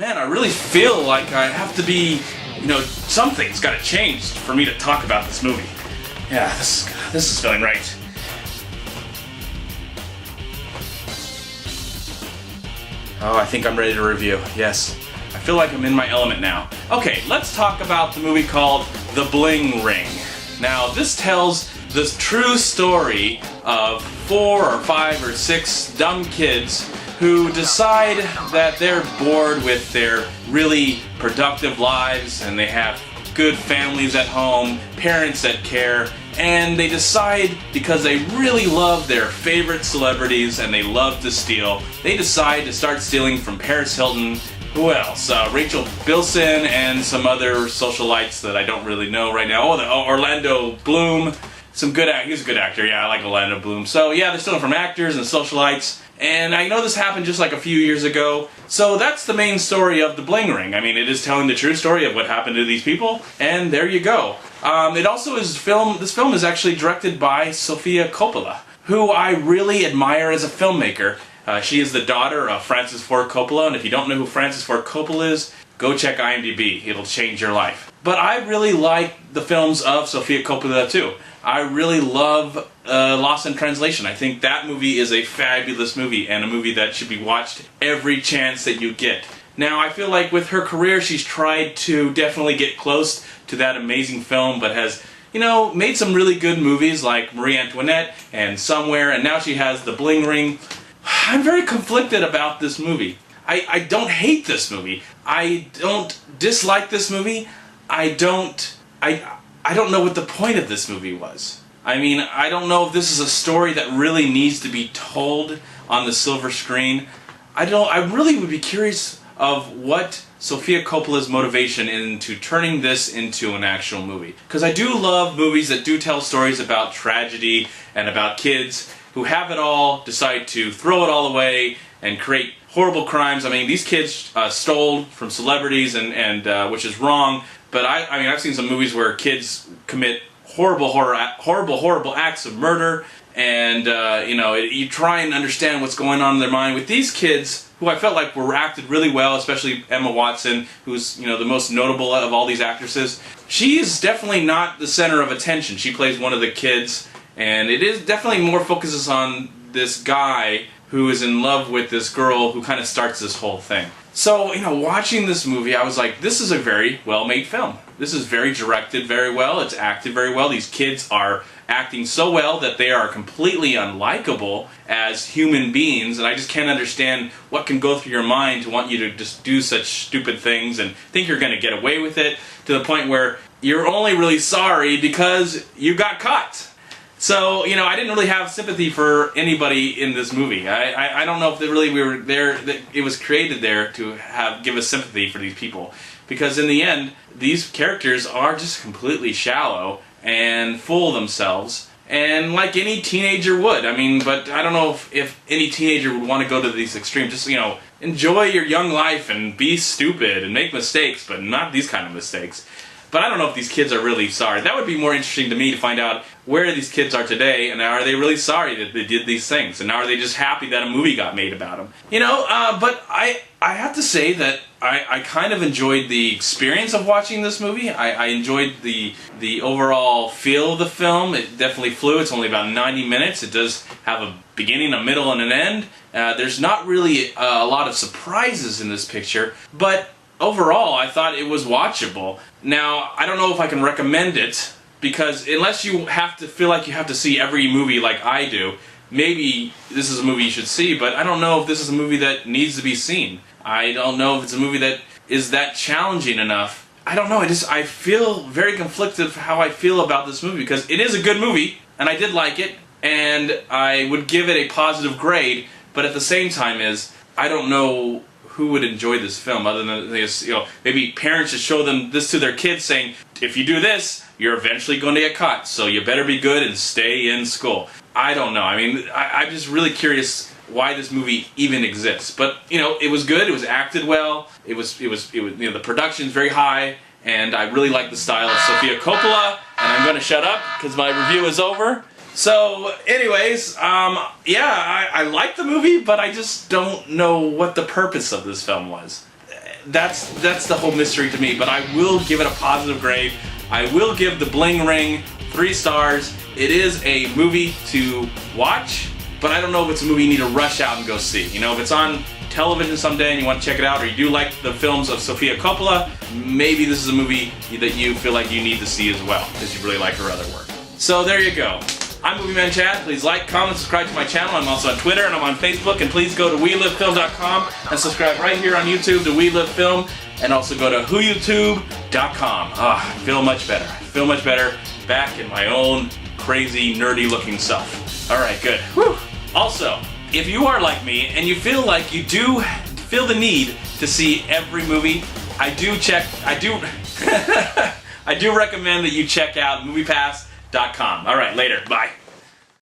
Man, I really feel like I have to be, something's got to change for me to talk about this movie. Yeah, this is feeling right. Oh, I think I'm ready to review. Yes. I feel like I'm in my element now. Okay, let's talk about the movie called The Bling Ring. Now, this tells the true story of 4 or 5 or 6 dumb kids who decide that they're bored with their really productive lives and they have good families at home, parents that care, and they decide, because they really love their favorite celebrities and they love to steal, they decide to start stealing from Paris Hilton. Who else? Rachel Bilson and some other socialites that I don't really know right now. Oh, Orlando Bloom. He's a good actor. Yeah, I like Orlando Bloom. So yeah, they're stealing from actors and socialites. And I know this happened just like a few years ago. So that's the main story of The Bling Ring. I mean, it is telling the true story of what happened to these people. And there you go. It also is this film is actually directed by Sofia Coppola, who I really admire as a filmmaker. She is the daughter of Francis Ford Coppola, and if you don't know who Francis Ford Coppola is, go check IMDb. It'll change your life. But I really like the films of Sofia Coppola too. I really love Lost in Translation. I think that movie is a fabulous movie and a movie that should be watched every chance that you get. Now, I feel like with her career, she's tried to definitely get close to that amazing film, but has, made some really good movies like Marie Antoinette and Somewhere, and now she has The Bling Ring. I'm very conflicted about this movie. I don't hate this movie. I don't dislike this movie. I don't know what the point of this movie was. I mean, I don't know if this is a story that really needs to be told on the silver screen. I really would be curious of what Sofia Coppola's motivation into turning this into an actual movie. Because I do love movies that do tell stories about tragedy and about kids who have it all, decide to throw it all away and create horrible crimes. I mean, these kids stole from celebrities, and which is wrong. But I've seen some movies where kids commit horrible acts of murder, and you try and understand what's going on in their mind. With these kids, who I felt like were acted really well, especially Emma Watson, who's the most notable of all these actresses. She is definitely not the center of attention. She plays one of the kids. And it is definitely more focuses on this guy who is in love with this girl who kind of starts this whole thing. So, watching this movie, I was like, this is a very well-made film. This is very directed very well. It's acted very well. These kids are acting so well that they are completely unlikable as human beings, and I just can't understand what can go through your mind to want you to just do such stupid things and think you're going to get away with it, to the point where you're only really sorry because you got caught. So, I didn't really have sympathy for anybody in this movie. I don't know if we were there, that it was created there to give us sympathy for these people. Because in the end, these characters are just completely shallow and full of themselves. And like any teenager would. But I don't know if any teenager would want to go to these extremes. Just, enjoy your young life and be stupid and make mistakes, but not these kind of mistakes. But I don't know if these kids are really sorry. That would be more interesting to me to find out where these kids are today, and are they really sorry that they did these things, and are they just happy that a movie got made about them? But I have to say that I kind of enjoyed the experience of watching this movie. I enjoyed the overall feel of the film. It definitely flew. It's only about 90 minutes. It does have a beginning, a middle, and an end. There's not really a lot of surprises in this picture, but overall, I thought it was watchable. Now, I don't know if I can recommend it, because unless you have to feel like you have to see every movie like I do, maybe this is a movie you should see, but I don't know if this is a movie that needs to be seen. I don't know if it's a movie that is that challenging enough. I don't know, I feel very conflicted for how I feel about this movie, because it is a good movie, and I did like it, and I would give it a positive grade, but at the same time I don't know who would enjoy this film other than this, maybe parents should show them this to their kids, saying, if you do this, you're eventually going to get caught, so you better be good and stay in school. I don't know. I'm just really curious why this movie even exists. But it was good. It was acted well. It was the production's very high, and I really like the style of Sofia Coppola. And I'm going to shut up because my review is over. So, anyways, I like the movie, but I just don't know what the purpose of this film was. that's the whole mystery to me, but I will give it a positive grade. I will give The Bling Ring 3 stars. It is a movie to watch, but I don't know if it's a movie you need to rush out and go see. You know, if it's on television someday and you want to check it out, or you do like the films of Sofia Coppola, maybe this is a movie that you feel like you need to see as well, because you really like her other work. So there you go. I'm MovieManCHAD. Please like, comment, subscribe to my channel. I'm also on Twitter and I'm on Facebook. And please go to WeLiveFilm.com and subscribe right here on YouTube to We Live Film. And also go to WhoYouTube.com. I feel much better. I feel much better back in my own crazy, nerdy-looking self. All right, good. Whew. Also, if you are like me and you feel like you do feel the need to see every movie, I do recommend that you check out MoviePass.com. All right, later. Bye.